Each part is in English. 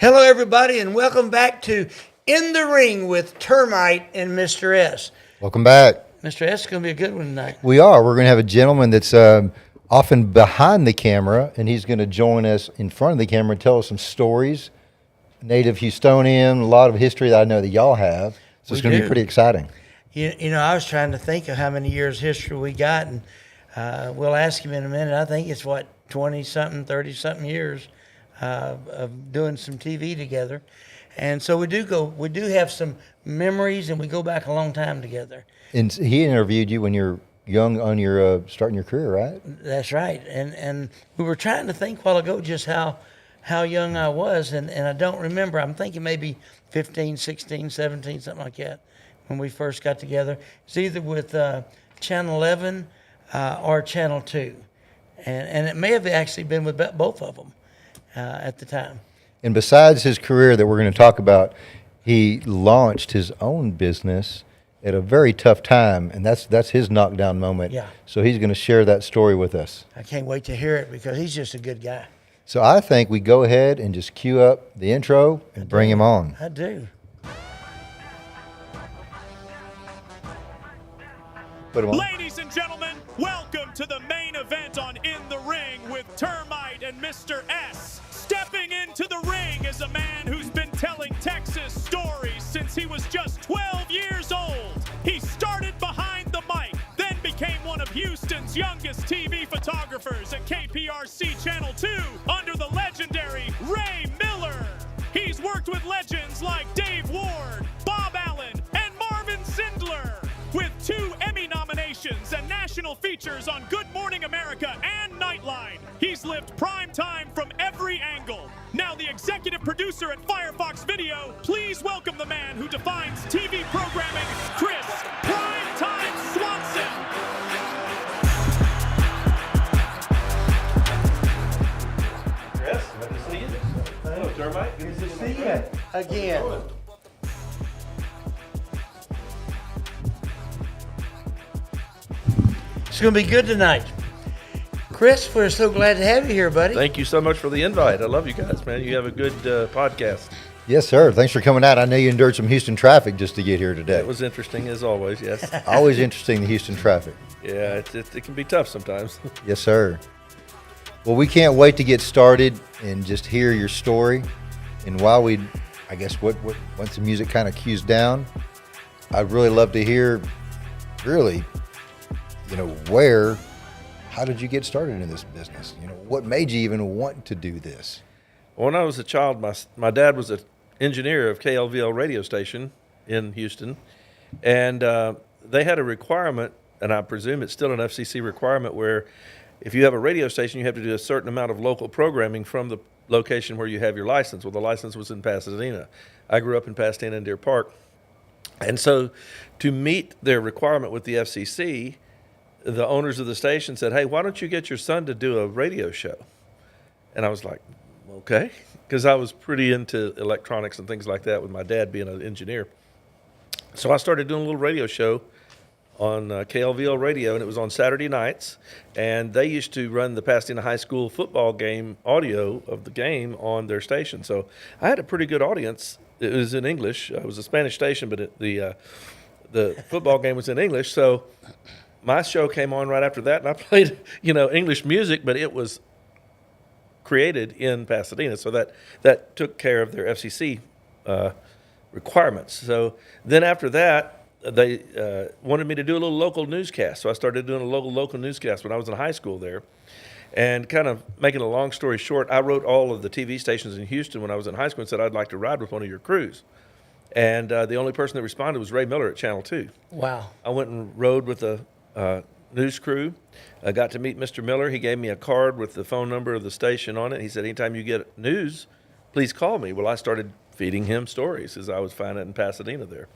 Hello, everybody, and welcome back to In the Ring with Termite and Mr. S. Welcome back. Mr. S is going to be a good one tonight. We are. We're going to have a gentleman that's often behind the camera, and he's going to join us in front of the camera and tell us some stories. Native Houstonian, a lot of history that I know that y'all have. So it's going to be pretty exciting. You know, I was trying to think of how many years history we got, and we'll ask him in a minute. I think it's, 20-something, 30-something years of doing some TV together. And so we do have some memories, and we go back a long time together. And he interviewed you when you're young on your starting your career, right? That's right. And we were trying to think a while ago just how young I was, and I don't remember. I'm thinking maybe 15, 16, 17, something like that, when we first got together. It's either with Channel 11 or Channel 2. And it may have actually been with both of them at the time. And besides his career that we're going to talk about, he launched his own business at a very tough time, and that's his knockdown moment. Yeah. So he's going to share that story with us. I can't wait to hear it because he's just a good guy. So I think we go ahead and just cue up the intro and bring him on. I do. Put him on. Ladies and gentlemen, welcome to the main event on In the Ring with Termite and Mr. S. Stepping into the ring is a man who's been telling Texas stories since he was just 12 years old. He started behind the mic, then became one of Houston's youngest TV photographers at KPRC Channel 2 under the legendary Ray Miller. He's worked with legends like Dave Ward, Bob Allen, and Marvin Sindler. With 2 Emmy nominations and national features on Good Morning America and Nightline, he's lived prime time from every angle. Now the executive producer at Firefox Video, please welcome the man who defines TV programming, Chris Primetime Swanson. Chris, good to see you. Hello, Termite. Good to see you Again. It's going to be good tonight. Chris, we're so glad to have you here, buddy. Thank you so much for the invite. I love you guys, man. You have a good podcast. Yes, sir. Thanks for coming out. I know you endured some Houston traffic just to get here today. It was interesting as always, yes. Always interesting, the Houston traffic. Yeah, it can be tough sometimes. Yes, sir. Well, we can't wait to get started and just hear your story. And while once the music kind of cues down, I'd really love to hear, how did you get started in this business? What made you even want to do this? When I was a child, my dad was an engineer of KLVL radio station in Houston, and they had a requirement, and I presume it's still an FCC requirement, where if you have a radio station, you have to do a certain amount of local programming from the location where you have your license. Well, the license was in Pasadena. I grew up in Pasadena and Deer Park. And so to meet their requirement with the FCC, the owners of the station said, hey, why don't you get your son to do a radio show? And I was like, okay, because I was pretty into electronics and things like that with my dad being an engineer. So I started doing a little radio show on KLVL radio, and it was on Saturday nights. And they used to run the Pasadena High School football game audio of the game on their station. So I had a pretty good audience. It was in English. It was a Spanish station, but the football game was in English. So my show came on right after that, and I played, English music, but it was created in Pasadena. So that took care of their FCC requirements. So then after that, they wanted me to do a little local newscast. So I started doing a local newscast when I was in high school there. And kind of making a long story short, I wrote all of the TV stations in Houston when I was in high school and said, I'd like to ride with one of your crews. And the only person that responded was Ray Miller at Channel 2. Wow. I went and rode with the news crew. I got to meet Mr. Miller. He gave me a card with the phone number of the station on it. He said, anytime you get news, please call me. Well, I started feeding him stories as I was finding it in Pasadena there.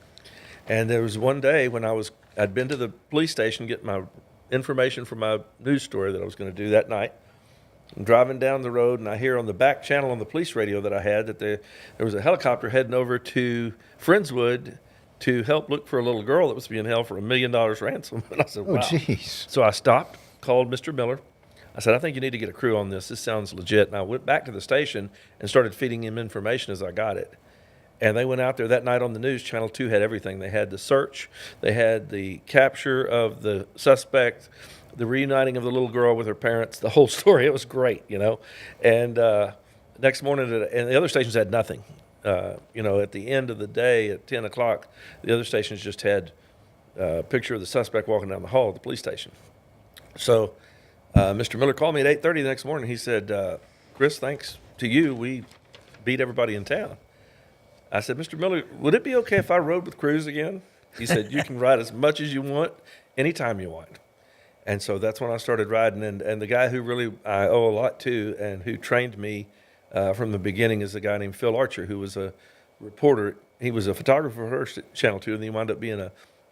And there was one day when I'd been to the police station getting my information for my news story that I was going to do that night. I'm driving down the road, and I hear on the back channel on the police radio that I had that there was a helicopter heading over to Friendswood to help look for a little girl that was being held for $1 million ransom. And I said, wow. Oh, jeez. So I stopped, called Mr. Miller. I said, I think you need to get a crew on this. This sounds legit. And I went back to the station and started feeding him information as I got it. And they went out there that night on the news. Channel 2 had everything. They had the search. They had the capture of the suspect, the reuniting of the little girl with her parents, the whole story. It was great, And next morning, and the other stations had nothing. At the end of the day at 10 o'clock, the other stations just had a picture of the suspect walking down the hall of the police station. So Mr. Miller called me at 8:30 the next morning. He said, Chris, thanks to you, we beat everybody in town. I said, Mr. Miller, would it be okay if I rode with crews again? He said, you can ride as much as you want, anytime you want. And so that's when I started riding. And the guy who really I owe a lot to and who trained me from the beginning is a guy named Phil Archer, who was a reporter. He was a photographer first at Channel 2, and then he wound up being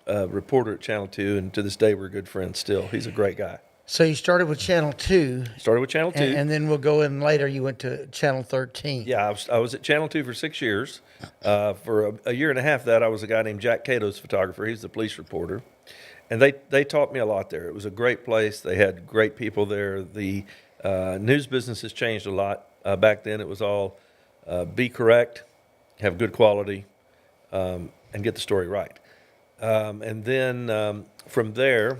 a reporter at Channel 2. And to this day, we're good friends still. He's a great guy. So you started with Channel 2. Started with Channel 2. And then we'll go in later. You went to Channel 13. Yeah, I was at Channel 2 for 6 years. For a year and a half that, I was a guy named Jack Cato's photographer. He's the police reporter. And they taught me a lot there. It was a great place. They had great people there. The news business has changed a lot. Back then, it was all be correct, have good quality, and get the story right. And then from there,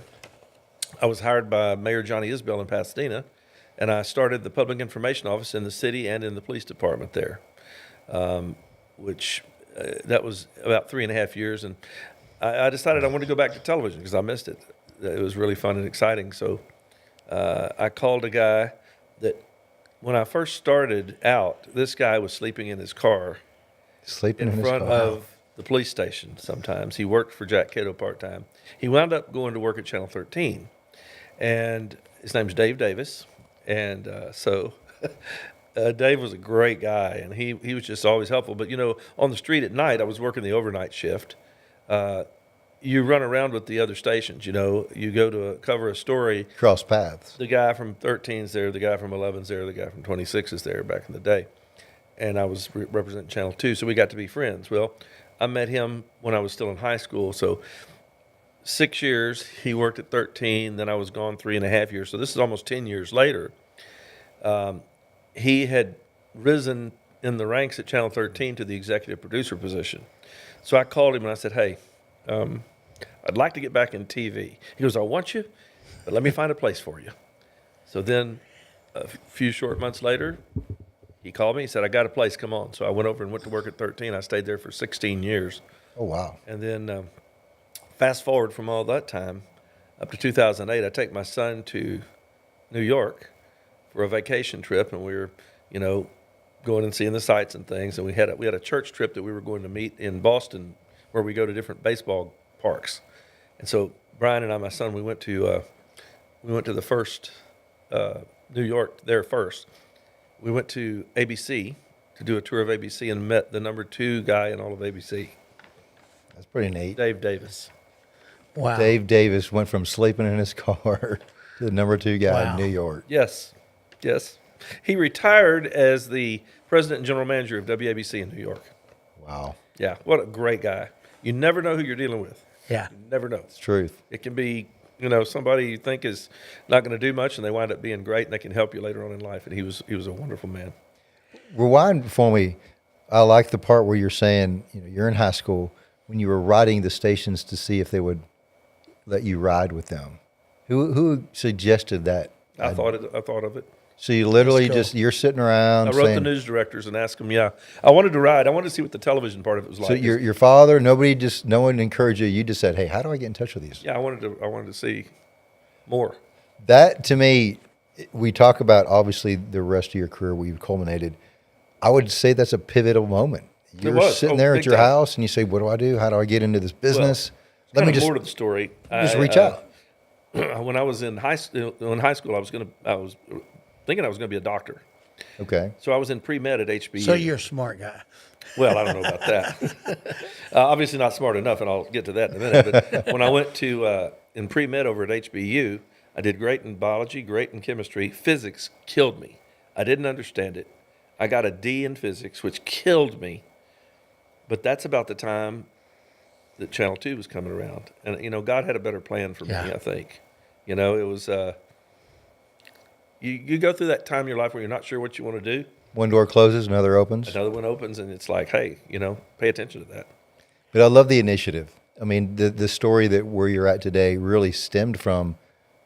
I was hired by Mayor Johnny Isbell in Pasadena, and I started the public information office in the city and in the police department there, which that was about 3.5 years. And I decided I wanted to go back to television because I missed it. It was really fun and exciting. So I called a guy that when I first started out, this guy was sleeping in his car Sleeping in in his front car. of the police station sometimes. He worked for Jack Cato part-time. He wound up going to work at Channel 13. And his name's Dave Davis. And so Dave was a great guy, and he was just always helpful. But, on the street at night, I was working the overnight shift. You run around with the other stations, you go to cover a story. Cross paths. The guy from 13's there, the guy from 11's there, the guy from 26 is there back in the day. And I was representing Channel 2, so we got to be friends. Well, I met him when I was still in high school, so 6 years, he worked at 13, then I was gone 3.5 years. So this is almost 10 years later. He had risen in the ranks at Channel 13 to the executive producer position. So I called him and I said, hey, I'd like to get back in TV. He goes, I want you, but let me find a place for you. So then a few short months later, he called me. He said, I got a place, come on. So I went over and went to work at 13. I stayed there for 16 years. Oh, wow. And then fast forward from all that time up to 2008, I take my son to New York for a vacation trip, and we were, going and seeing the sights and things. And we had a church trip that we were going to meet in Boston, where we go to different baseball parks. And so Brian and I, my son, we went to the first New York there first. We went to ABC to do a tour of ABC and met the number 2 guy in all of ABC, That's pretty neat. Dave Davis. Wow. Dave Davis went from sleeping in his car to the number 2 guy Wow. in New York. Yes. He retired as the president and general manager of WABC in New York. Wow. Yeah, what a great guy. You never know who you're dealing with. Yeah. You never know. It's truth. It can be, somebody you think is not going to do much, and they wind up being great, and they can help you later on in life. And he was a wonderful man. Rewind for me. I like the part where you're saying, you're in high school when you were riding the stations to see if they would let you ride with them. Who suggested that? I thought of it. So you literally That's cool. you're sitting around I wrote saying, the news directors and asked them, I wanted to ride. I wanted to see what the television part of it was like. so your father, no one encouraged you. You just said, hey, how do I get in touch with these? Yeah, I wanted to see more. That, to me, we talk about, obviously, the rest of your career where you've culminated. I would say that's a pivotal moment. You're was. sitting Oh, there at big your time. house and you say, what do I do? How do I get into this business? Let me Kind of just more to the story. just reach out. When I was in high school, I was thinking I was going to be a doctor. Okay. So I was in pre-med at HBU. So you're a smart guy. Well, I don't know about that. Obviously not smart enough, and I'll get to that in a minute. But when I went to in pre-med over at HBU, I did great in biology, great in chemistry. Physics killed me. I didn't understand it. I got a D in physics, which killed me. But that's about the time that Channel 2 was coming around. And, God had a better plan for me, Yeah. I think. It was, You go through that time in your life where you're not sure what you want to do. One door closes, another opens. Another one opens, and it's like, hey, pay attention to that. But I love the initiative. I mean, the story that where you're at today really stemmed from,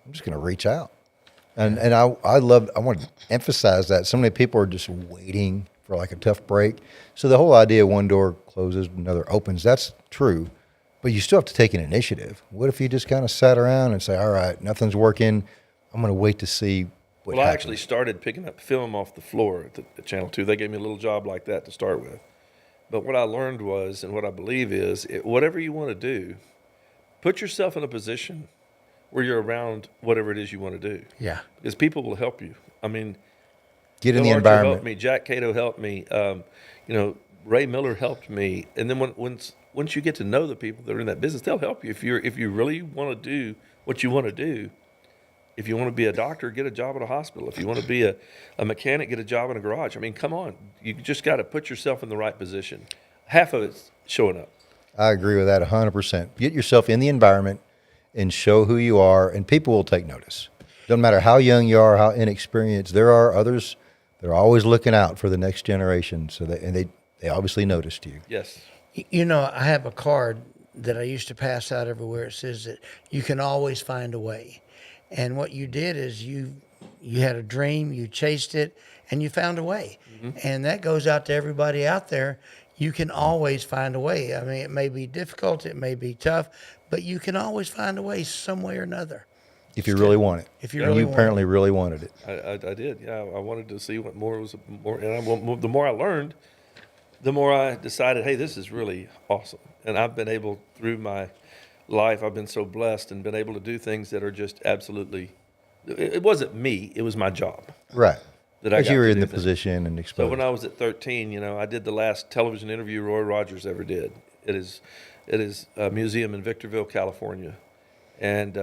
I'm just going to reach out. And I want to emphasize that. So many people are just waiting for like a tough break. So the whole idea, one door closes, another opens, that's true. But you still have to take an initiative. What if you just kind of sat around and say, all right, nothing's working. I'm going to wait to see what Well, I happens. actually started picking up film off the floor at Channel 2. They gave me a little job like that to start with. But what I learned was, and what I believe is, whatever you want to do, put yourself in a position where you're around whatever it is you want to do. Yeah. Because people will help you. I mean, Get in the Bill Archer environment. helped me. Jack Cato helped me. Ray Miller helped me. And then once you get to know the people that are in that business, they'll help you. If you really want to do what you want to do, if you want to be a doctor, get a job at a hospital. If you want to be a mechanic, get a job in a garage. I mean, come on. You just got to put yourself in the right position. Half of it's showing up. I agree with that 100%. Get yourself in the environment and show who you are, and people will take notice. Doesn't matter how young you are, how inexperienced. There are others that are always looking out for the next generation, so they obviously noticed you. Yes. I have a card that I used to pass out everywhere. It says that you can always find a way. And what you did is you had a dream, you chased it, and you found a way. Mm-hmm. And that goes out to everybody out there. You can always find a way. I mean, it may be difficult, it may be tough, but you can always find a way some way or another. If you really want it. If you and really you want apparently really wanted it. I did. Yeah, I wanted to see what more was more. And the more I learned, the more I decided, hey, this is really awesome. And I've been able, through my life, I've been so blessed and been able to do things that are just absolutely, it wasn't me, it was my job. Right. That I Because got you were to in do the things. position and So exposed. when I was at 13, I did the last television interview Roy Rogers ever did. It is a museum in Victorville, California. And,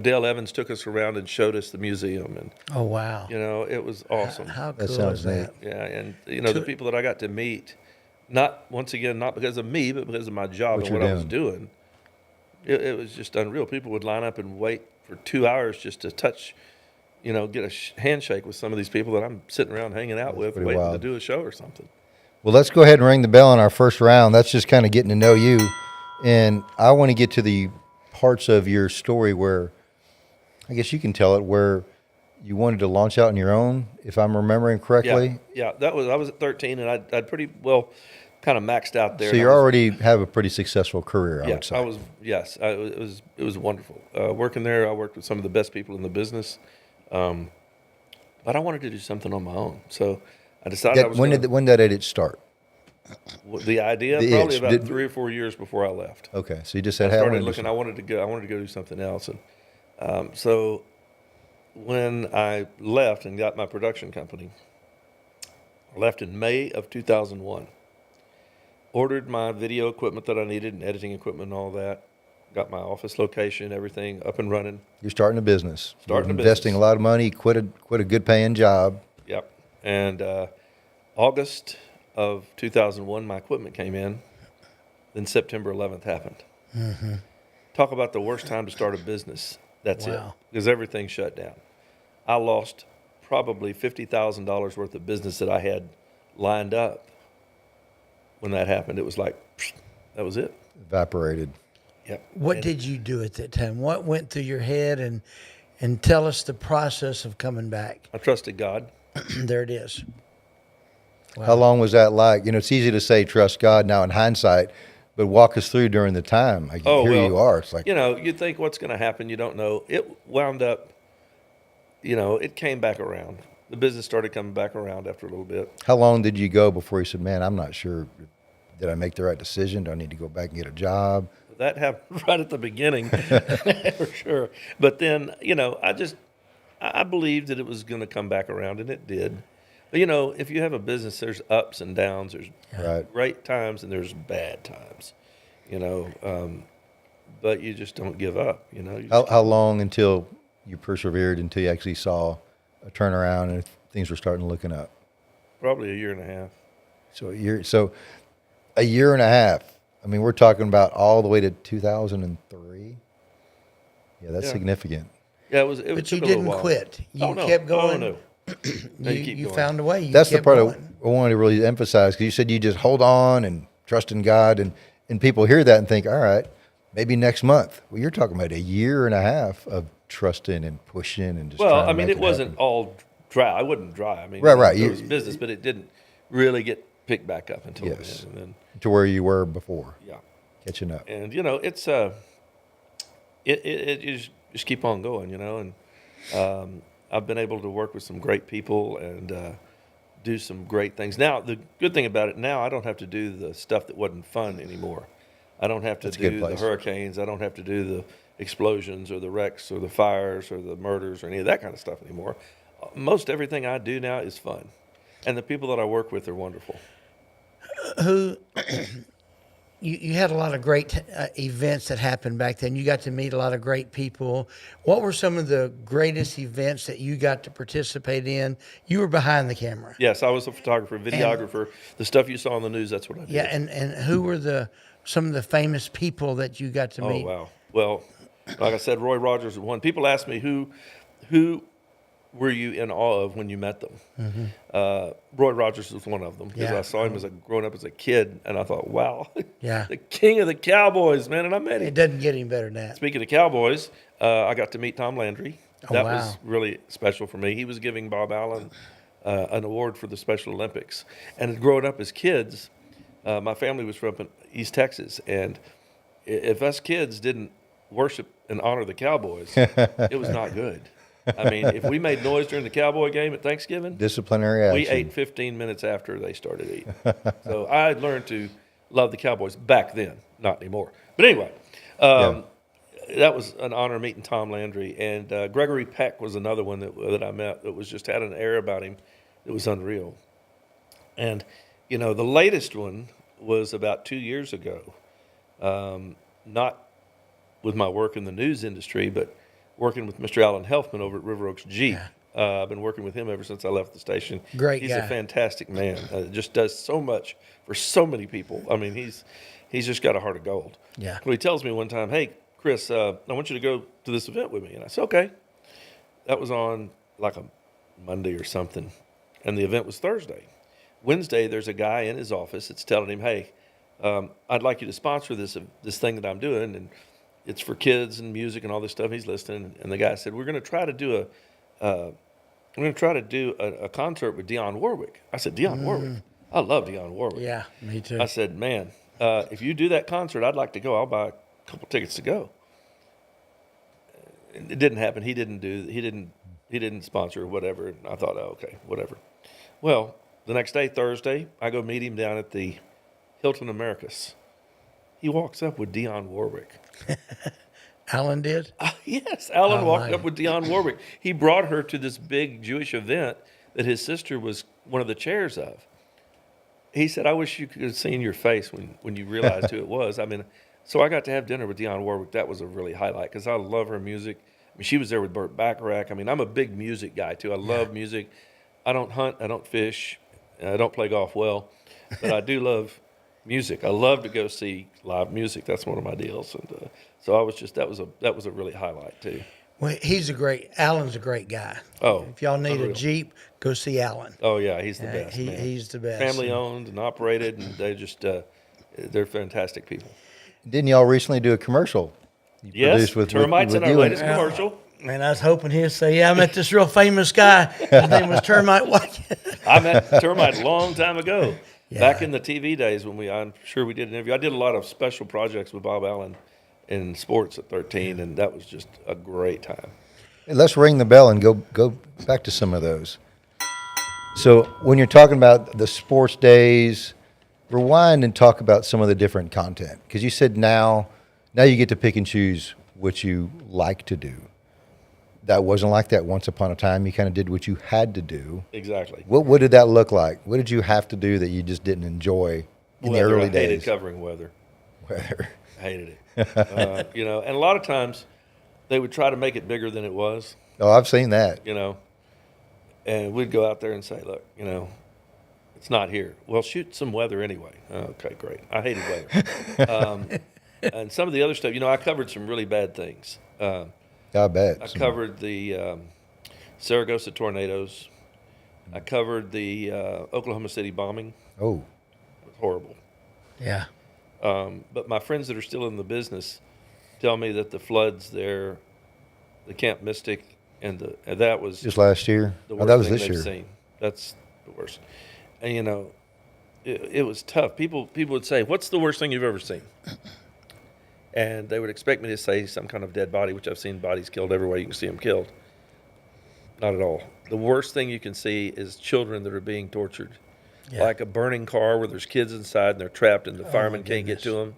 Dale Evans took us around and showed us the museum. And, Oh, wow. it was awesome. How That cool sounds is that? Yeah, and the people that I got to meet, not because of me, but because of my job What and you're what I was doing, it was just unreal. People would line up and wait for 2 hours just to touch, get a handshake with some of these people that I'm sitting around hanging out with, pretty waiting wild. to do a show or something. Well, let's go ahead and ring the bell on our first round. That's just kind of getting to know you. And I want to get to the parts of your story where, I guess you can tell it, where you wanted to launch out on your own, if I'm remembering correctly. Yeah. I was at 13, and I'd pretty well kind of maxed out there. So and you I was- already have a pretty successful career, I Yeah, would say. it was wonderful. Working there, I worked with some of the best people in the business. But I wanted to do something on my own. So I decided I was When did it start? the idea The probably itch. about Did- 3 or 4 years before I left. Okay, so you just said, I hey, I started wanna do looking. I something. wanted to go do something else, and so when I left and got my production company, I left in May of 2001. Ordered my video equipment that I needed and editing equipment and all that. Got my office location, everything up and running. You're starting a business. Starting You're a investing business. a lot of money, quit a good paying job. Yep. And August of 2001, my equipment came in. Then September 11th happened. Mm-hmm. Talk about the worst time to start a business. That's it. Wow. Because everything shut down. I lost probably $50,000 worth of business that I had lined up when that happened. It was like, that was it. Evaporated. Yep. What And did you do at that time? What went through your head? And tell us the process of coming back. I trusted God. There it is. Wow. How long was that like? It's easy to say trust God now in hindsight, but walk us through during the time. Like, here you are. It's like, you think what's going to happen. You don't know. It wound up, it came back around. The business started coming back around after a little bit. how long did you go before you said, man, I'm not sure. Did I make the right decision? Do I need to go back and get a job? That happened right at the beginning, for sure. But then, I believed that it was going to come back around, and it did. But, if you have a business, there's ups and downs. There's Right. great times and there's bad times, but you just don't give up, You just- How long until you persevered, until you actually saw a turnaround and things were starting looking up? Probably a year and a half. So a year and a half. I mean, we're talking about all the way to 2003. Yeah, that's Yeah. significant. Yeah, it was. It But took you a little didn't while. quit. You Oh, no. kept going. Oh, no. No, you keep You going. found a way. You That's the kept part going. I wanted to really emphasize, because you said you just hold on and trust in God, and people hear that and think, all right, maybe next month. Well, you're talking about a year and a half of trusting and pushing and just Well, trying to I mean, make it wasn't happen. all dry. I wasn't dry. I mean, Right. It was business, but it didn't really get picked back up until Yes. then. And then, To where you were before, yeah. catching up. And it's you just keep on going, and I've been able to work with some great people and do some great things. Now, the good thing about it now, I don't have to do the stuff that wasn't fun anymore. I don't have to That's a good do the place. hurricanes. I don't have to do the explosions or the wrecks or the fires or the murders or any of that kind of stuff anymore. Most everything I do now is fun, and the people that I work with are wonderful. Who you had a lot of great events that happened back then. You got to meet a lot of great people. What were some of the greatest events that you got to participate in? You were behind the camera. Yes, I was a photographer, videographer. The stuff you saw on the news, that's what I did. Yeah, and who were some of the famous people that you got to Oh, meet? wow. Well, like I said, Roy Rogers was one. People ask me who were you in awe of when you met them? Roy Rogers was one of them, because Yeah. I saw him growing up as a kid, and I thought, wow, Yeah. the king of the Cowboys, man, and I met him. It doesn't get any better than that. Speaking of Cowboys, I got to meet Tom Landry. Oh, That wow. was really special for me. He was giving Bob Allen an award for the Special Olympics. And growing up as kids, my family was from East Texas, and if us kids didn't worship and honor the Cowboys, it was not good. I mean, if we made noise during the Cowboy game at Thanksgiving, Disciplinary action. we ate 15 minutes after they started eating. So I learned to love the Cowboys back then, not anymore. But anyway, that was an honor meeting Tom Landry. And Gregory Peck was another one that I met that was just had an air about him that was unreal. And, the latest one was about 2 years ago, not with my work in the news industry, but working with Mr. Alan Helfman over at River Oaks Jeep. I've been working with him ever since I left the station. Great He's guy. a fantastic man. Just does so much for so many people. I mean, he's just got a heart of gold. Yeah. Well, he tells me one time, "Hey, Chris, I want you to go to this event with me." And I said, "Okay." That was on like a Monday or something, and the event was Thursday. Wednesday, there's a guy in his office that's telling him, "Hey, I'd like you to sponsor this thing that I'm doing, and it's for kids and music and all this stuff." He's listening, and the guy said, "We're going to try to do a concert with Dionne Warwick." I said, "Dionne Warwick? I love Dionne Warwick." Yeah, me too. I said, "Man, if you do that concert, I'd like to go. I'll buy a couple tickets to go." It didn't happen. He didn't sponsor or whatever. And I thought, oh, okay, whatever. Well, the next day, Thursday, I go meet him down at the Hilton Americas. He walks up with Dionne Warwick. Alan did? Yes, Alan Oh, walked my. up with Dionne Warwick. He brought her to this big Jewish event that his sister was one of the chairs of. He said, "I wish you could have seen your face when you realized who it was." I mean, so I got to have dinner with Dionne Warwick. That was a really highlight because I love her music. I mean, she was there with Burt Bacharach. I mean, I'm a big music guy too. I love music. I don't hunt. I don't fish. I don't play golf well, but I do love music. I love to go see live music. That's one of my deals. And so I was just that was a really highlight too. Well, Alan's a great guy. Oh, If y'all need a unreal. Jeep, go see Alan. Oh yeah, he's the best. Man. He's the best. Family owned and operated, and they just they're fantastic people. Didn't y'all recently do a commercial? You Yes, produced with Termites in our you latest and- commercial. Man, I was hoping he'd say, "Yeah, I met this real famous guy. His name was Termite." I met Termite a long time ago, Yeah. back in the TV days when I'm sure we did an interview. I did a lot of special projects with Bob Allen in sports at 13, and that was just a great time. Hey, let's ring the bell and go back to some of those. So when you're talking about the sports days, rewind and talk about some of the different content, because you said now you get to pick and choose what you like to do. That wasn't like that once upon a time. You kind of did what you had to do. Exactly. What did that look like? What did you have to do that you just didn't enjoy in Weather, the early I hated days? covering weather. Weather. I hated it. And a lot of times they would try to make it bigger than it was. Oh, I've seen that. And we'd go out there and say, "Look, it's not here." "Well, shoot some weather anyway." "Okay, great." I hated weather. And some of the other stuff, I covered some really bad things. I bet. I covered the Saragossa tornadoes. I covered the Oklahoma City bombing. Oh, It was horrible. Yeah. But my friends that are still in the business tell me that the floods there, the Camp Mystic, and that was just last year. the Oh, worst that was thing this they've year. seen. That's the worst. And it was tough. People would say, "What's the worst thing you've ever seen?" And they would expect me to say some kind of dead body, which I've seen bodies killed everywhere you can see them killed. Not at all. The worst thing you can see is children that are being tortured, Yeah. like a burning car where there's kids inside and they're trapped and the firemen can't get to them.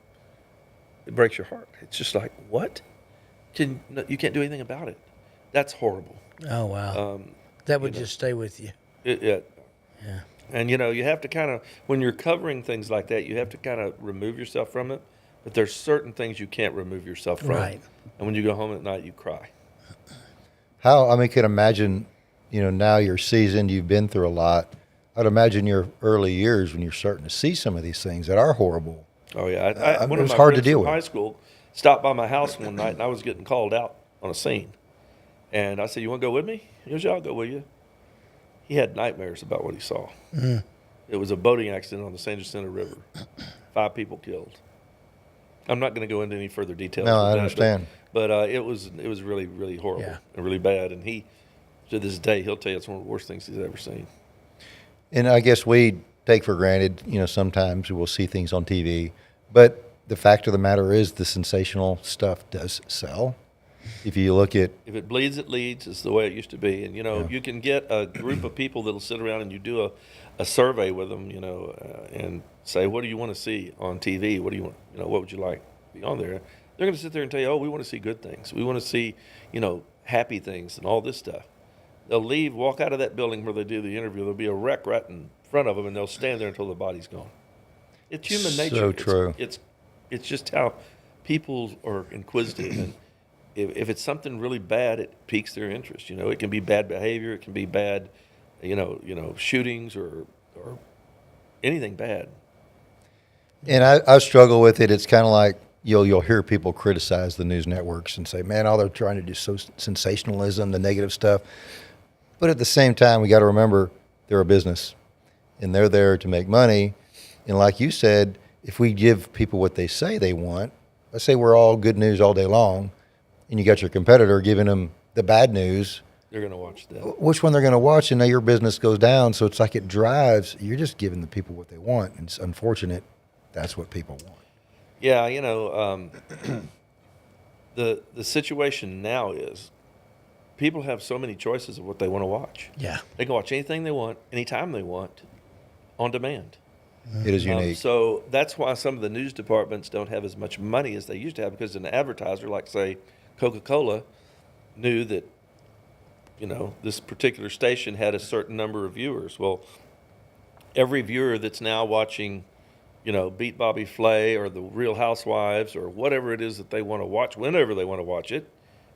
It breaks your heart. It's just like, what? You can't do anything about it. That's horrible. Oh, wow. That would just stay with you. Yeah. Yeah. And, you have to kind of, when you're covering things like that, you have to kind of remove yourself from it. But there's certain things you can't remove yourself from. Right. And when you go home at night, you cry. Could imagine, now you're seasoned, you've been through a lot. I'd imagine your early years when you're starting to see some of these things that are horrible. Oh, yeah. One it of was my hard to friends deal from with. high school stopped by my house one night, and I was getting called out on a scene. And I said, "You want to go with me?" He goes, "Yeah, I'll go with you." He had nightmares about what he saw. It was a boating accident on the San Jacinto River. 5 people killed. I'm not going to go into any further details. No, with I that, understand. But it was really, really horrible Yeah. and really bad. And he, to this day, he'll tell you it's one of the worst things he's ever seen. And I guess we take for granted, sometimes we'll see things on TV, but the fact of the matter is the sensational stuff does sell. If you look at, If it bleeds, it leads is the way it used to be. And, you can get a group of people that'll sit around and you do a survey with them, and say, what do you want to see on TV? What do you want, what would you like to be on there? They're going to sit there and tell you, oh, we want to see good things. We want to see, happy things and all this stuff. They'll leave, walk out of that building where they do the interview. There'll be a wreck right in front of them, and they'll stand there until the body's gone. It's human nature. So true. It's just how people are inquisitive, and if it's something really bad, it piques their interest. It can be bad behavior, it can be bad, shootings or anything bad. and I struggle with it. It's kind of like you'll hear people criticize the news networks and say, man, all they're trying to do is so sensationalism, the negative stuff. But at the same time, we got to remember they're a business and they're there to make money. And like you said, if we give people what they say they want, let's say we're all good news all day long, and you got your competitor giving them the bad news, They're going to watch that. which one they're going to watch, and now your business goes down. So it's like it drives, you're just giving the people what they want. And it's unfortunate. That's what people want. Yeah, the situation now is people have so many choices of what they want to watch. Yeah. They can watch anything they want, anytime they want, on demand. It is unique. So that's why some of the news departments don't have as much money as they used to have, because an advertiser, like, say, Coca-Cola, knew that, this particular station had a certain number of viewers. Well, every viewer that's now watching, Beat Bobby Flay or The Real Housewives or whatever it is that they want to watch, whenever they want to watch it,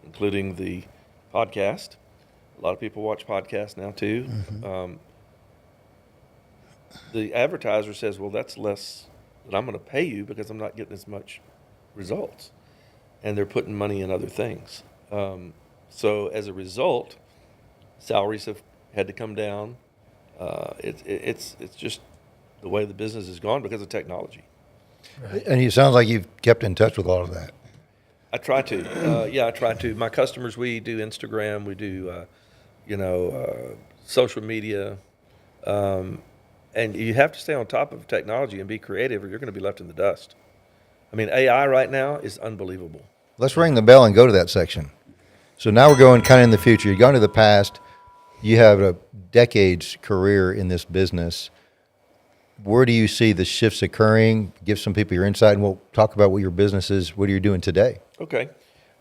including the podcast. A lot of people watch podcasts now, too. The advertiser says, well, that's less that I'm going to pay you because I'm not getting as much results. And they're putting money in other things. So as a result, salaries have had to come down. It's just the way the business has gone because of technology. And it sounds like you've kept in touch with all of that. I try to. I try to. My customers, we do Instagram, we do, social media. And you have to stay on top of technology and be creative, or you're going to be left in the dust. I mean, AI right now is unbelievable. Let's ring the bell and go to that section. So now we're going kind of in the future. You're going to the past. You have a decades career in this business. Where do you see the shifts occurring? Give some people your insight, and we'll talk about what your business is. What are you doing today? Okay.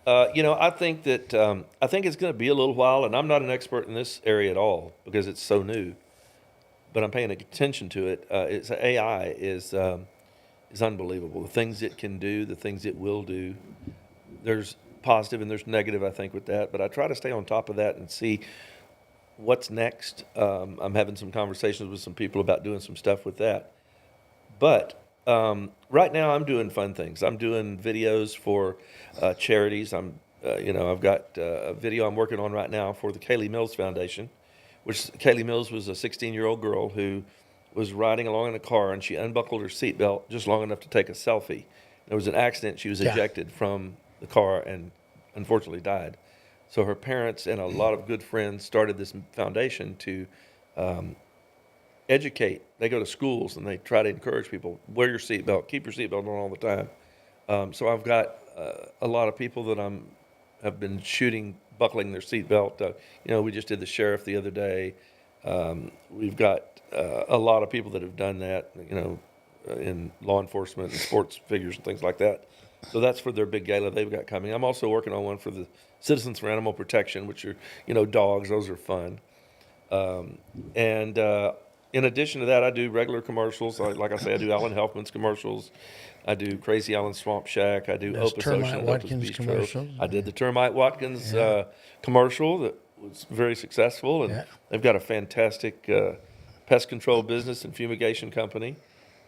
I think that I think it's going to be a little while, and I'm not an expert in this area at all because it's so new. But I'm paying attention to it. AI is unbelievable. The things it can do, the things it will do. There's positive and there's negative, I think, with that. But I try to stay on top of that and see what's next. I'm having some conversations with some people about doing some stuff with that. But right now I'm doing fun things. I'm doing videos for charities. I'm I've got a video I'm working on right now for the Kaylee Mills Foundation, which Kaylee Mills was a 16-year-old girl who was riding along in a car, and she unbuckled her seatbelt just long enough to take a selfie. There was an accident. She was ejected from the car and unfortunately died. So her parents and a lot of good friends started this foundation to educate. They go to schools and they try to encourage people, wear your seatbelt, keep your seatbelt on all the time. So I've got a lot of people that have been shooting buckling their seatbelt. We just did the sheriff the other day. We've got a lot of people that have done that, in law enforcement and sports figures and things like that. So that's for their big gala they've got coming. I'm also working on one for the Citizens for Animal Protection, which are, dogs. Those are fun. In addition to that, I do regular commercials. Like I say, I do Alan Helfman's commercials. I do Crazy Alan Swamp Shack. I do Those Opus Termite Ocean, Opus Watkins Bistro. commercials. I did the Termite Watkins commercial that was very successful, and they've got a fantastic pest control business and fumigation company.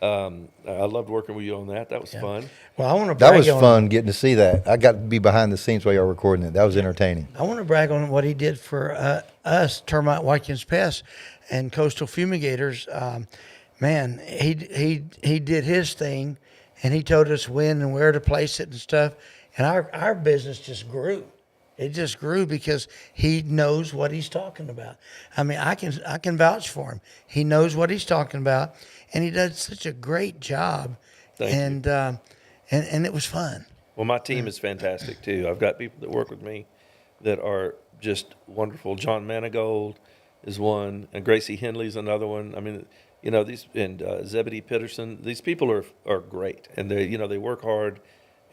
I loved working with you on that. That was fun. Well, I want to That brag was on fun getting to see that. I got to be behind the scenes while y'all were recording it. That was entertaining. I want to brag on what he did for us, Termite Watkins Pest and Coastal Fumigators. Man, he did his thing, and he told us when and where to place it and stuff. And our business just grew. It just grew because he knows what he's talking about. I mean, I can vouch for him. He knows what he's talking about, and he does such a great job. Thank you. And it was fun. Well, my team is fantastic too. I've got people that work with me that are just wonderful. John Manigold is one, and Gracie Henley's another one. I mean, these, and Zebedee Peterson. These people are great, and they work hard,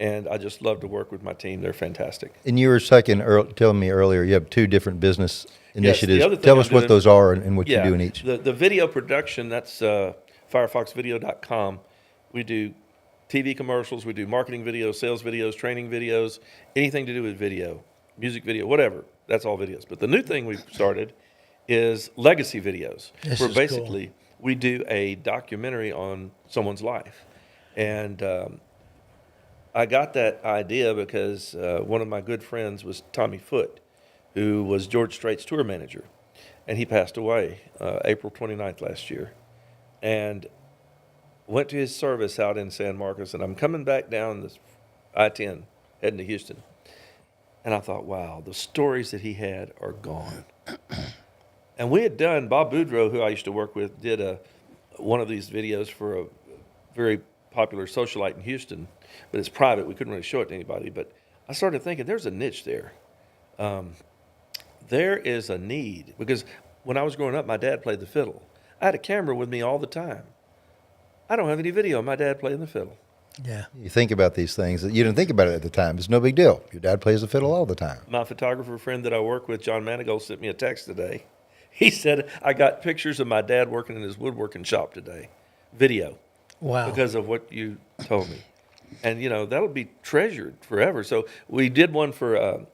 and I just love to work with my team. They're fantastic. And you were telling me earlier you have two different business initiatives. other thing Tell I'm us what doing- those are and what you do in each. The video production, that's firefoxvideo.com. We do TV commercials, we do marketing videos, sales videos, training videos, anything to do with video, music video, whatever. That's all videos. But the new thing we've started is legacy videos, This where is cool. basically we do a documentary on someone's life. And I got that idea because one of my good friends was Tommy Foote, who was George Strait's tour manager. And he passed away April 29th last year. And went to his service out in San Marcos, and I'm coming back down this I-10 heading to Houston. And I thought, wow, the stories that he had are gone. And we had done, Bob Boudreaux, who I used to work with, did one of these videos for a very popular socialite in Houston, but it's private. We couldn't really show it to anybody. But I started thinking, there's a niche there. There is a need, because when I was growing up, my dad played the fiddle. I had a camera with me all the time. I don't have any video of my dad playing the fiddle. Yeah. You think about these things. You didn't think about it at the time. It's no big deal. Your dad plays the fiddle all the time. My photographer friend that I work with, John Manigold, sent me a text today. He said, I got pictures of my dad working in his woodworking shop today, video, Wow. because of what you told me. And, that'll be treasured forever. So we did one for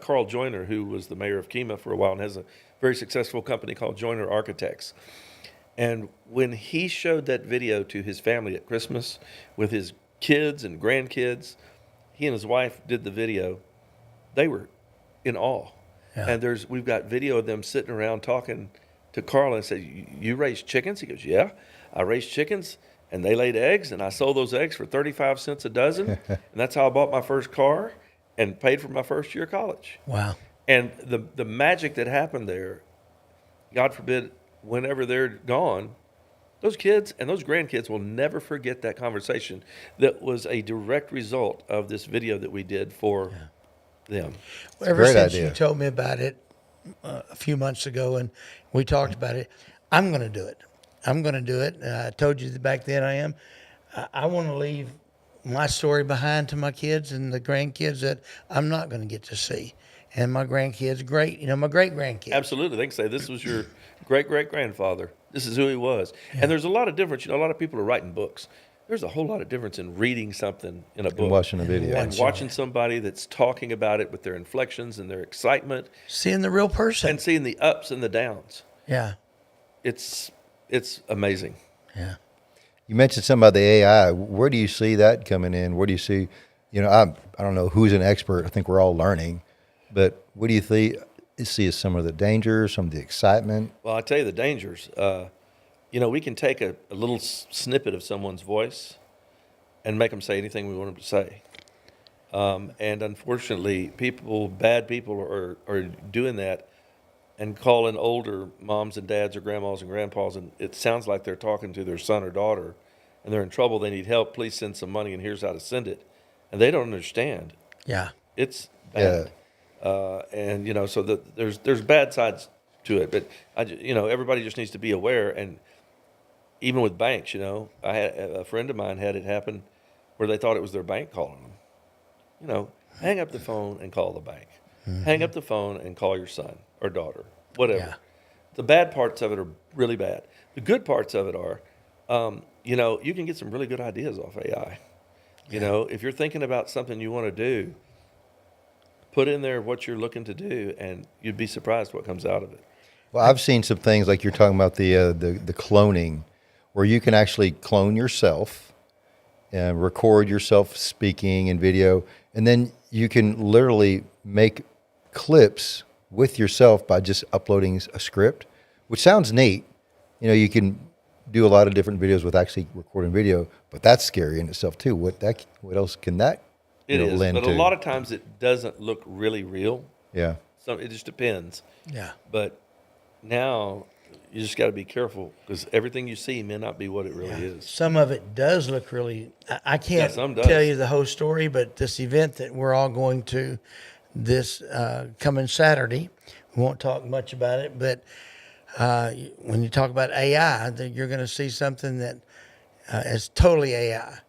Carl Joyner, who was the mayor of Kemah for a while and has a very successful company called Joyner Architects. And when he showed that video to his family at Christmas with his kids and grandkids, he and his wife did the video. They were in awe. Yeah. And we've got video of them sitting around talking to Carl and said, you raise chickens? He goes, yeah, I raised chickens and they laid eggs and I sold those eggs for 35 cents a dozen. And that's how I bought my first car and paid for my first year of college. Wow. And the magic that happened there, God forbid, whenever they're gone, those kids and those grandkids will never forget that conversation that was a direct result of this video that we did for them. Well, ever great since idea. you told me about it a few months ago and we talked about it, I'm going to do it. I'm going to do it. I told you that back then I am. I want to leave my story behind to my kids and the grandkids that I'm not going to get to see. And my grandkids, my great-grandkids. Absolutely. They can say, this was your great-great-grandfather. This is who he was. Yeah. And there's a lot of difference. A lot of people are writing books. There's a whole lot of difference in reading something in a book. And watching a video. And watching somebody that's talking about it with their inflections and their excitement. Seeing the real person. And seeing the ups and the downs. Yeah. It's amazing. Yeah. You mentioned something about the AI. Where do you see that coming in? Where do you see You know, I don't know who's an expert. I think we're all learning, but what do you see as some of the dangers, some of the excitement? Well, I tell you the dangers. You know, we can take a little snippet of someone's voice and make them say anything we want them to say. And unfortunately, bad people are doing that and calling older moms and dads or grandmas and grandpas, and it sounds like they're talking to their son or daughter, and they're in trouble. They need help. Please send some money, and here's how to send it. And they don't understand. Yeah. It's bad. And, you know, so there's bad sides to it. But, you know, everybody just needs to be aware. And even with banks, you know, I had a friend of mine had it happen where they thought it was their bank calling them. You know, hang up the phone and call the bank. Mm-hmm. Hang up the phone and call your son or daughter, whatever. Yeah. The bad parts of it are really bad. The good parts of it are, you know, you can get some really good ideas off AI. You know, if you're thinking about something you want to do, put in there what you're looking to do, and you'd be surprised what comes out of it. Well, I've seen some things like you're talking about the cloning, where you can actually clone yourself and record yourself speaking and video, and then you can literally make clips with yourself by just uploading a script, which sounds neat. You know, you can do a lot of different videos with actually recording video, but that's scary in itself too. What else can that lend but to? a lot of times it doesn't look really real. Yeah. So it just depends. Yeah. But now you just got to be careful because everything you see may not be what it really is. Some of it does look really. I can't some does. tell you the whole story, but this event that we're all going to this coming Saturday, we won't talk much about it, but when you talk about AI, you're going to see something that is totally AI,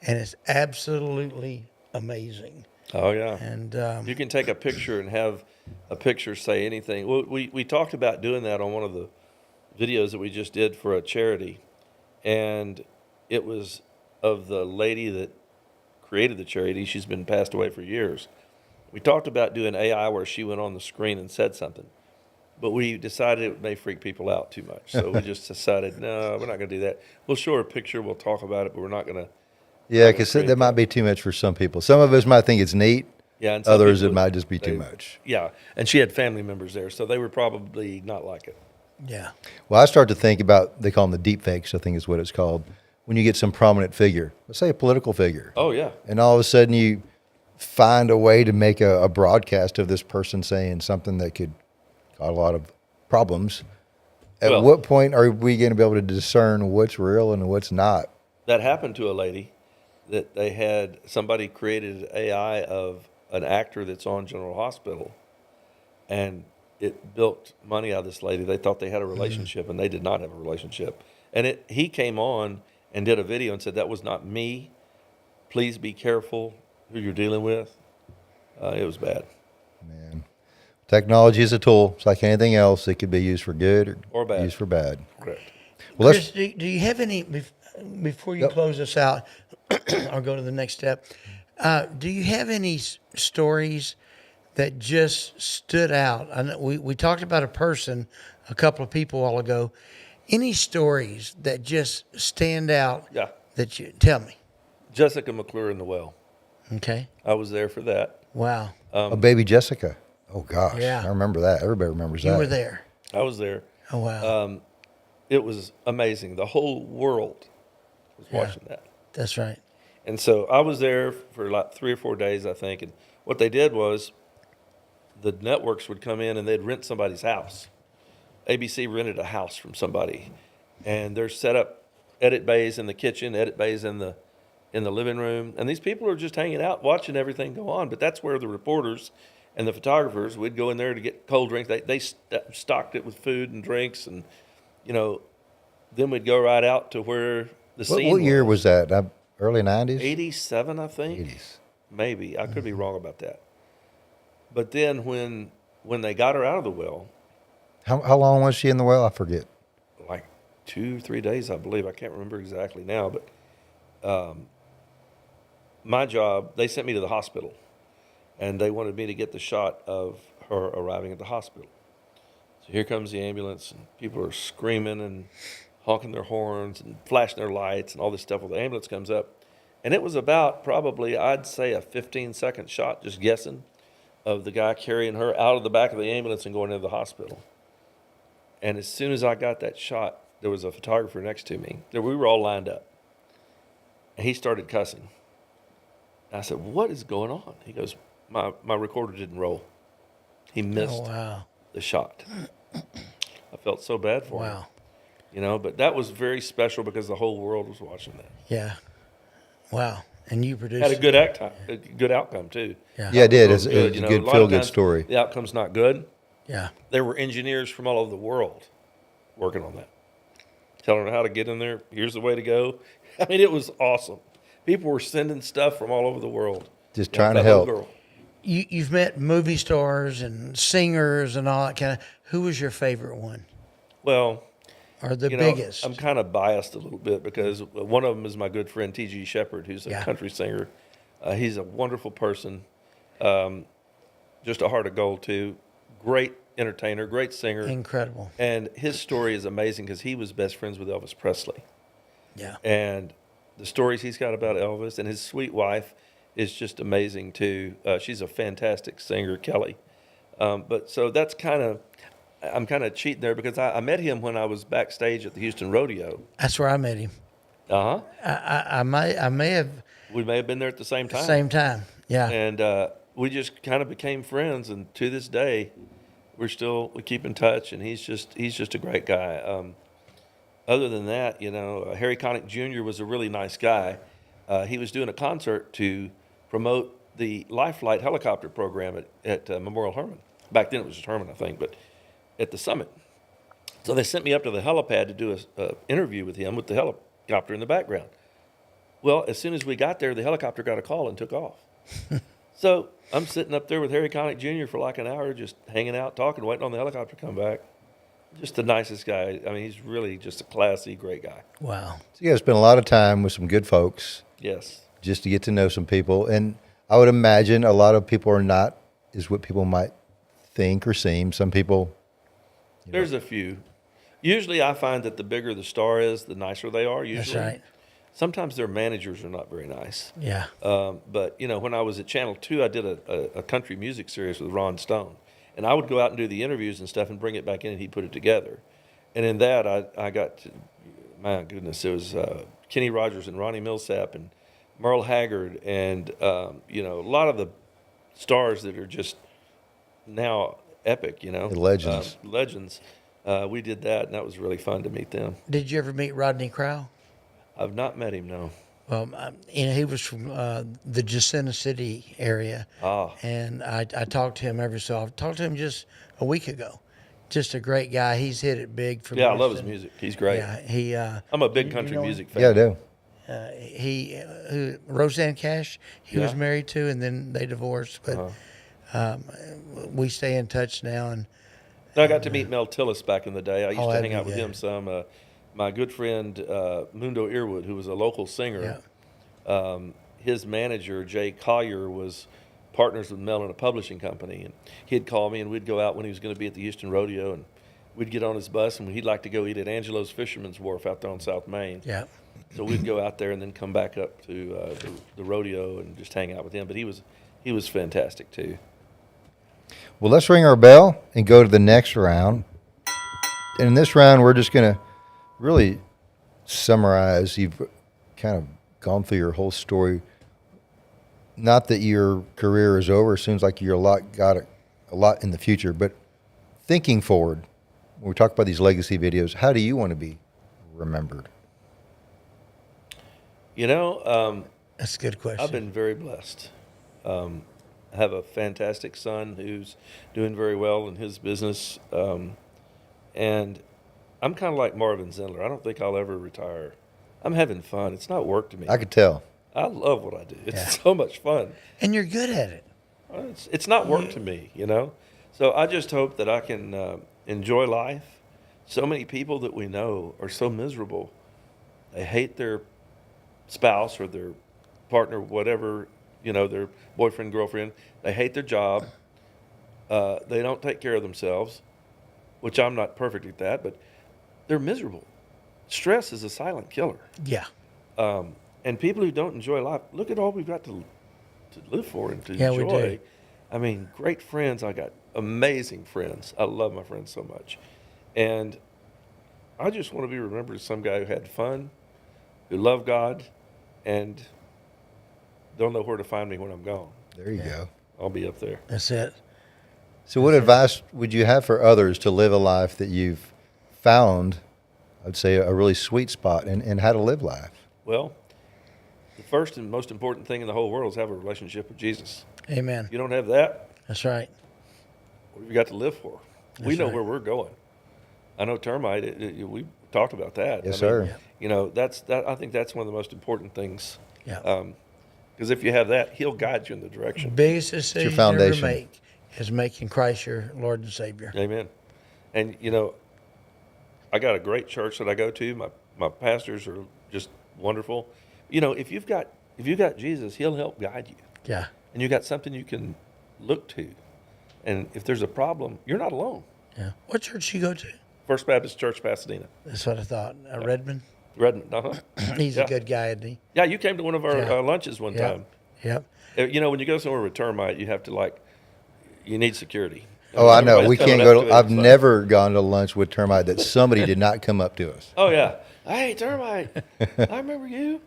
and it's absolutely amazing. Oh yeah. And you can take a picture and have a picture say anything. Well, we talked about doing that on one of the videos that we just did for a charity, and it was of the lady that created the charity. She's been passed away for years. We talked about doing AI where she went on the screen and said something, but we decided it may freak people out too much. So we just decided, no, we're not going to do that. We'll show her a picture, we'll talk about it, but we're not going to. Yeah, because that might be too much for some people. Some of us might think it's neat. Yeah, and some others people, it might just be too much. Yeah, and she had family members there, so they would probably not like it. yeah, Well, I start to think about, they call them the deep fakes, I think is what it's called, when you get some prominent figure, let's say a political figure. Oh, yeah. And all of a sudden you find a way to make a broadcast of this person saying something that could cause a lot of problems. At what point are we going to be able to discern what's real and what's not? That happened to a lady that they had, somebody created AI of an actor that's on General Hospital, and it built money out of this lady. They thought they had a relationship, and they did not have a relationship. And he came on and did a video and said, that was not me. Please be careful who you're dealing with. It was bad. Man, technology is a tool. It's like anything else. It could be used for good or bad. Used for bad. Correct. Well, Chris, do you have any before you close us out, or go to the next step? Do you have any stories that just stood out? I know we talked about a person, a couple of people a while ago. Any stories that just stand out? Yeah. That you tell me. Jessica McClure in the well. Okay. I was there for that. Wow. baby Jessica. Oh gosh, Yeah. I remember that. Everybody remembers that. You were there. I was there. Oh wow. It was amazing. The whole world was watching that. That's right. And so I was there for like 3 or 4 days, I think. And what they did was the networks would come in and they'd rent somebody's house. ABC rented a house from somebody, and they're set up edit bays in the kitchen, edit bays in the living room. And these people are just hanging out, watching everything go on. But that's where the reporters and the photographers would go in there to get cold drinks. They stocked it with food and drinks, and then we'd go right out to where the scene. What year was that? Early 90s? 87, I think. 80s. Maybe. I could be wrong about that. But then when they got her out of the well, How long was she in the well? I forget. like 2, 3 days, I believe. I can't remember exactly now, but my job, they sent me to the hospital, and they wanted me to get the shot of her arriving at the hospital. So here comes the ambulance, and people are screaming and honking their horns and flashing their lights and all this stuff. Well, the ambulance comes up, And it was about probably, I'd say, a 15-second shot, just guessing, of the guy carrying her out of the back of the ambulance and going into the hospital. And as soon as I got that shot, there was a photographer next to me. We were all lined up. And he started cussing. I said, what is going on? He goes, my recorder didn't roll. He missed the shot. I felt so bad for him. You know, but that was very special because the whole world was watching that. Yeah. Wow. And you produced Had a good outcome too. Yeah. Yeah, it did. It's Good, a you know, good a lot feel of good times story. The outcome's not good. Yeah. There were engineers from all over the world working on that, telling them how to get in there. Here's the way to go. I mean, it was awesome. People were sending stuff from all over the world. Just You know, trying to that little help. girl. You've met movie stars and singers and all that kind of. Who was your favorite one, Well, or the you know, biggest? I'm kind of biased a little bit because one of them is my good friend T.G. Shepherd, who's a country singer. He's a wonderful person, just a heart of gold too. Great entertainer, great singer. Incredible. And his story is amazing because he was best friends with Elvis Presley. Yeah. And the stories he's got about Elvis and his sweet wife is just amazing too. She's a fantastic singer, Kelly. But so that's I'm kind of cheating there because I met him when I was backstage at the Houston Rodeo. That's where I met him. Uh-huh. I may have We may have been there at the same time. same time. Yeah. And we just kind of became friends. And to this day, we keep in touch. And he's just a great guy. Other than that, you know, Harry Connick Jr. was a really nice guy. He was doing a concert to promote the Life Flight helicopter program at Memorial Hermann. Back then it was just Hermann, I think, but at the summit. So they sent me up to the helipad to do an interview with him with the helicopter in the background. Well, as soon as we got there, the helicopter got a call and took off. So I'm sitting up there with Harry Connick Jr. for like an hour, just hanging out, talking, waiting on the helicopter to come back. Just the nicest guy. I mean, he's really just a classy, great guy. Wow. So you guys spent a lot of time with some good folks Yes. just to get to know some people. And I would imagine a lot of people are not is what people might think or seem. Some people. There's a few. Usually I find that the bigger the star is, the nicer they are usually. That's right. Sometimes their managers are not very nice. Yeah. But, you know, when I was at Channel 2, I did a country music series with Ron Stone. And I would go out and do the interviews and stuff and bring it back in and he'd put it together. And in that, I got to, my goodness, it was Kenny Rogers and Ronnie Millsap and Merle Haggard and, you know, a lot of the stars that are just now epic, you know. The legends. Legends. We did that, and that was really fun to meet them. Did you ever meet Rodney Crowell? I've not met him, no. Well, you know, he was from the Jacinto City area, and I talked to him every so often. Talked to him just a week ago. Just a great guy. He's hit it big for. Yeah, I love his music. He's great. Yeah, he. I'm a big country music fan. Yeah, I do. He Roseanne Cash. He was married to, and then they divorced. But we stay in touch now, and I got to meet Mel Tillis back in the day. I used to that'd hang be out with good. him some. My good friend Mundo Earwood, who was a local singer, his manager Jay Collier was partners with Mel in a publishing company, and he'd call me, and we'd go out when he was going to be at the Houston Rodeo, and we'd get on his bus, and he'd like to go eat at Angelo's Fisherman's Wharf out there on South Main. yeah. So we'd go out there and then come back up to the rodeo and just hang out with him. But he was fantastic too. Well, let's ring our bell and go to the next round. And in this round, we're just going to really summarize. You've kind of gone through your whole story. Not that your career is over. It seems like you're got a lot in the future. But thinking forward, when we talk about these legacy videos, how do you want to be remembered? You know, That's a good question. I've been very blessed. I have a fantastic son who's doing very well in his business. And I'm kind of like Marvin Zindler. I don't think I'll ever retire. I'm having fun. It's not work to me. I could tell. I love what I do. It's so much fun. And you're good at it. It's not work to me, you know? So I just hope that I can enjoy life. So many people that we know are so miserable. They hate their spouse or their partner, whatever, you know, their boyfriend, girlfriend. They hate their job. They don't take care of themselves, which I'm not perfect at that, but they're miserable. Stress is a silent killer. Yeah. And people who don't enjoy life, look at all we've got to live for and to Yeah, we enjoy. do. I mean, great friends. I got amazing friends. I love my friends so much. And I just want to be remembered as some guy who had fun, who loved God, and don't know where to find me when I'm gone. There you go. I'll be up there. That's it. So what advice would you have for others to live a life that you've found, I'd say, a really sweet spot and how to live life? Well, the first and most important thing in the whole world is have a relationship with Jesus. Amen. If you don't have that, That's right. what have you got to live for? We That's know right. where we're going. I know Termite, we talked about that. Yes, I mean, sir. You know, I think that's one of the most important things. Yeah. Because if you have that, he'll guide you in the direction. Biggest decision you ever foundation. make is making Christ your Lord and Savior. Amen. And, you know, I got a great church that I go to. My pastors are just wonderful. You know, if you've got Jesus, he'll help guide you. Yeah. And you got something you can look to. And if there's a problem, you're not alone. Yeah. What church you go to? First Baptist Church, Pasadena. That's what I thought. Redmond. Redmond, He's Yeah. a good guy, isn't he? Yeah, you came to one of our Yeah. lunches one Yep. time. Yep. You know, when you go somewhere with Termite, you have to you need security. Oh, I know. Everybody's We coming can't up go to to, it, I've so- never gone to lunch with Termite that somebody did not come up to us. Oh yeah. Hey, Termite, I remember you.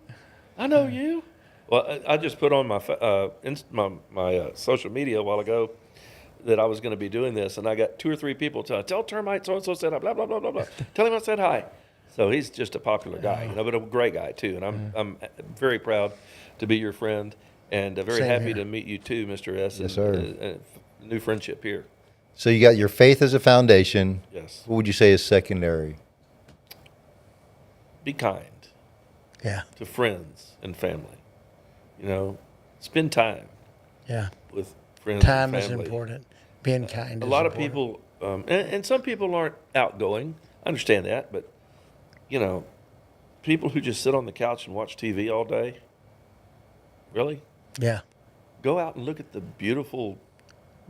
I know you. Well, I just put on my social media a while ago that I was going to be doing this, and I got 2 or 3 people tell Termite so and so said hi, blah blah blah blah blah. Tell him I said hi. So he's just a popular guy, you know, but a great guy too. And I'm very proud to be your friend, and very Same happy here. to meet you too, Mr. S. Yes, and, sir. New friendship here. So you got your faith as a foundation. Yes. What would you say is secondary? Be kind Yeah. to friends and family. You know, spend time Yeah. with friends. Time and is family. important. Being kind A is lot of important. people, and some people aren't outgoing. I understand that, but you know, people who just sit on the couch and watch TV all day. Really, Yeah. go out and look at the beautiful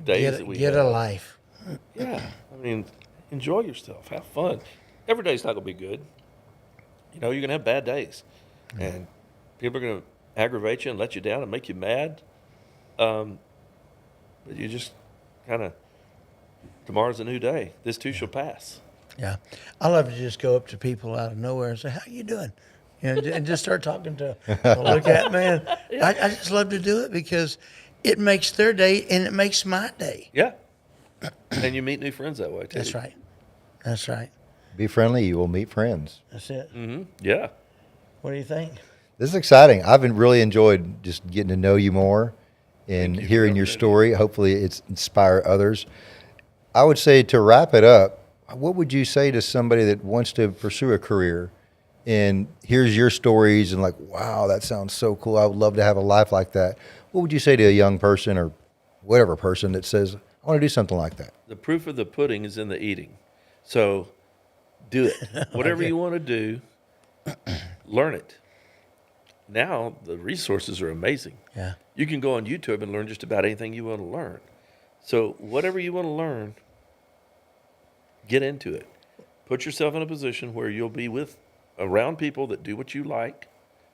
days that we Get have. a life. Yeah, I mean, enjoy yourself, have fun. Every day's not gonna be good. You know, you're gonna have bad days, and people are gonna aggravate you and let you down and make you mad. But you just kind of, tomorrow's a new day. This too shall pass. Yeah. I love to just go up to people out of nowhere and say, "How you doing?" You know, and just start talking to them. They'll look at me. And I just love to do it because it makes their day and it makes my day. Yeah, and you meet new friends that way too. That's right. That's right. Be friendly, you will meet friends. That's it. Yeah. What do you think? This is exciting. I've really enjoyed just getting to know you more and you for hearing the your opportunity. story. Hopefully it's inspire others. I would say to wrap it up, what would you say to somebody that wants to pursue a career and hears your stories and like, wow, that sounds so cool. I would love to have a life like that. What would you say to a young person or whatever person that says, I want to do something like that? The proof of the pudding is in the eating. So do it. Whatever you want to do, learn it. Now the resources are amazing. Yeah. You can go on YouTube and learn just about anything you want to learn. So whatever you want to learn, get into it. Put yourself in a position where you'll be around people that do what you like,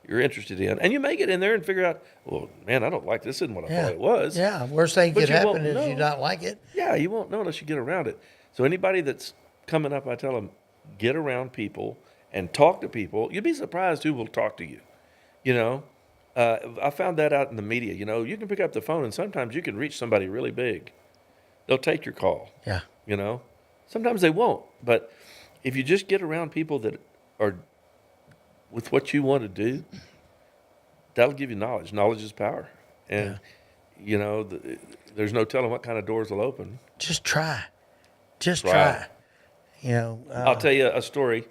you're interested in, and you may get in there and figure out, well, man, I don't like this. Isn't what I Yeah. thought it was. Yeah. Worst thing But could you happen won't is you know. not like it. Yeah, you won't know unless you get around it. So anybody that's coming up, I tell them, get around people and talk to people. You'd be surprised who will talk to you. You know, I found that out in the media. You know, you can pick up the phone and sometimes you can reach somebody really big. They'll take your call. Yeah. You know, sometimes they won't. But if you just get around people that are with what you want to do, that'll give you knowledge. Knowledge is power. And, you know, there's no telling what kind of doors will open. Just try. Just Try. try. You know, I'll tell you a story,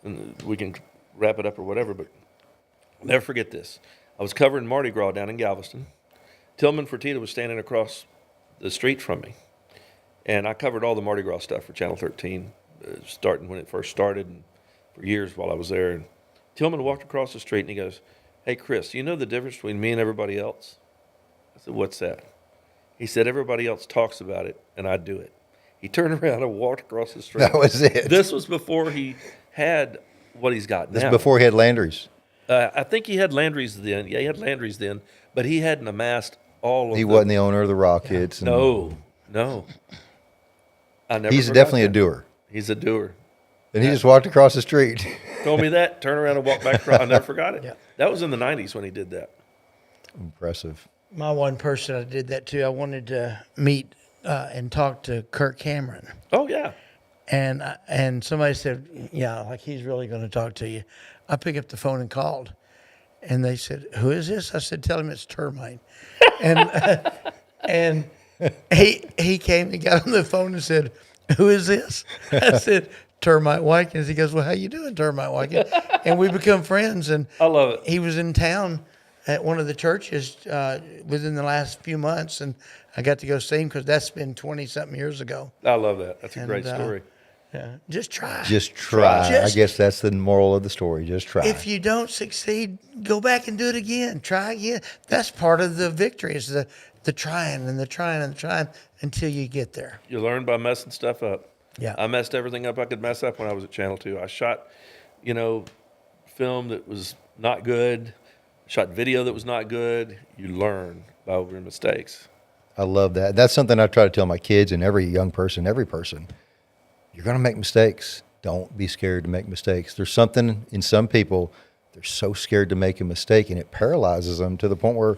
and we can wrap it up or whatever, but I'll never forget this. I was covering Mardi Gras down in Galveston. Tillman Fertitta was standing across the street from me, and I covered all the Mardi Gras stuff for Channel 13, starting when it first started and for years while I was there. And Tillman walked across the street, and he goes, "Hey, Chris, you know the difference between me and everybody else?" I said, "What's that?" He said, "Everybody else talks about it, and I do it." He turned around and walked across the street. That was it. This was before he had what he's got This now. is before he had Landry's. I think he had Landry's then. Yeah, he had Landry's then, but he hadn't amassed all of He the, wasn't the owner of the Rockets. and No. I never He's forgot definitely a that. doer. He's a doer. And he just walked across the street. Told me that, turn around and walk back across. I never forgot it. Yeah. That was in the 90s when he did that. Impressive. My one person I did that to, I wanted to meet and talk to Kirk Cameron. Oh, yeah. And somebody said, yeah, like he's really going to talk to you. I picked up the phone and called. And they said, who is this? I said, tell him it's Termite. And he came and got on the phone and said, who is this? I said, Termite Watkins. He goes, well, how you doing, Termite Watkins? And we become friends. And I love it. he was in town at one of the churches within the last few months. And I got to go see him because that's been 20-something years ago. I love that. That's a great And, story. Yeah, just try. Just try. Just- I guess that's the moral of the story. Just try. If you don't succeed, go back and do it again. Try again. That's part of the victory is the trying and the trying and the trying until you get there. You learn by messing stuff up. Yeah. I messed everything up I could mess up when I was at Channel 2. I shot, film that was not good, shot video that was not good. You learn by over your mistakes. I love that. That's something I try to tell my kids and every young person, every person. You're going to make mistakes. Don't be scared to make mistakes. There's something in some people, they're so scared to make a mistake, and it paralyzes them to the point where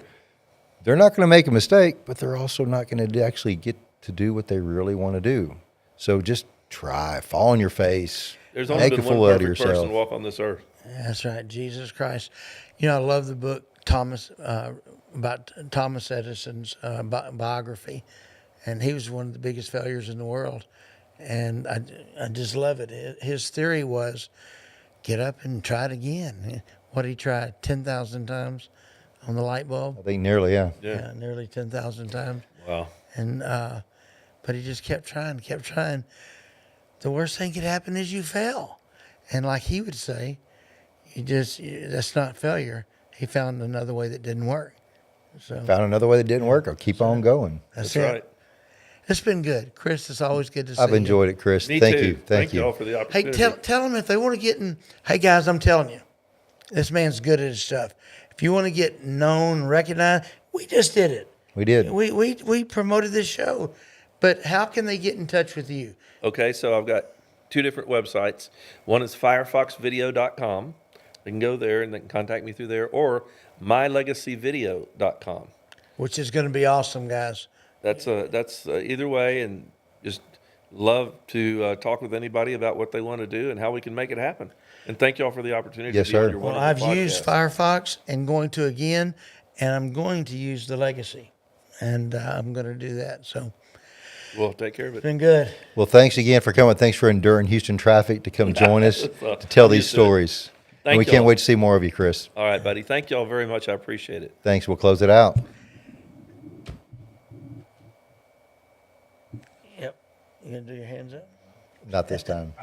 they're not going to make a mistake, but they're also not going to actually get to do what they really want to do. So just try. Fall on your face. There's only Make a been fool one out of perfect person yourself. walk on this earth. That's right, Jesus Christ. I love the book Thomas about Thomas Edison's biography, and he was one of the biggest failures in the world. And I just love it. His theory was get up and try it again. What he tried 10,000 times on the light bulb. I think nearly, yeah. Yeah. Nearly 10,000 times. Wow. And but he just kept trying. The worst thing could happen is you fail. And like he would say, that's not failure. He found another way that didn't work. So Found another way that didn't work. I'll keep on going. that's That's it. right. It's been good, Chris. It's always good to see I've you. enjoyed it, Chris. Me Thank too. you. Thank you. Y'all for the Hey, opportunity. tell them if they want to get in. Hey guys, I'm telling you, this man's good at his stuff. If you want to get known, recognized, we just did it. We did. We promoted this show, but how can they get in touch with you? Okay, so I've got two different websites. One is firefoxvideo.com. They can go there and they can contact me through there, or mylegacyvideo.com. Which is going to be awesome, guys. That's either way, and just love to talk with anybody about what they want to do and how we can make it happen. And thank y'all for the opportunity. Yes, to be on sir. your Well, wonderful I've used podcast. Firefox and going to again, and I'm going to use the Legacy, and I'm going to do that. So Well, take care of it's it. been good. Well, thanks again for coming. Thanks for enduring Houston traffic to come join us Well, to tell I'm these used to it. stories. And Thank we can't y'all. wait to see more of you, Chris. All right, buddy. Thank y'all very much. I appreciate it. Thanks. We'll close it out. Yep. You going to do your hands up? Not this time.